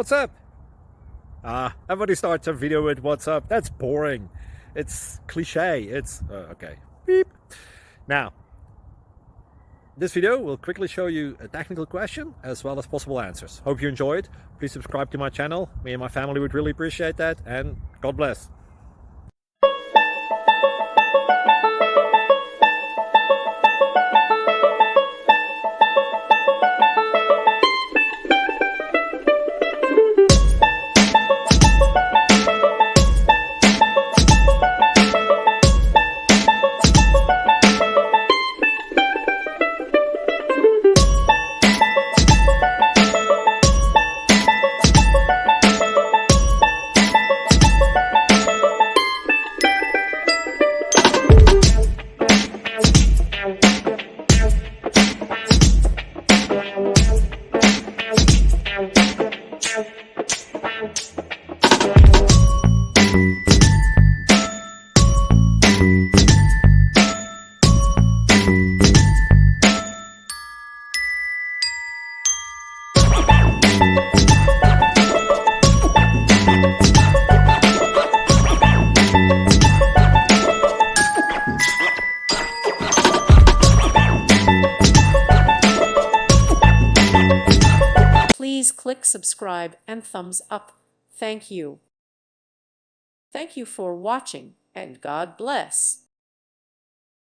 What's up? Everybody starts a video with what's up. That's boring. It's cliche. It's okay. Beep. Now, this video will quickly show you a technical question as well as possible answers. Hope you enjoyed. Please subscribe to my channel. Me and my family would really appreciate that, and God bless. Please click subscribe and thumbs up. Thank you. Thank you for watching, and God bless.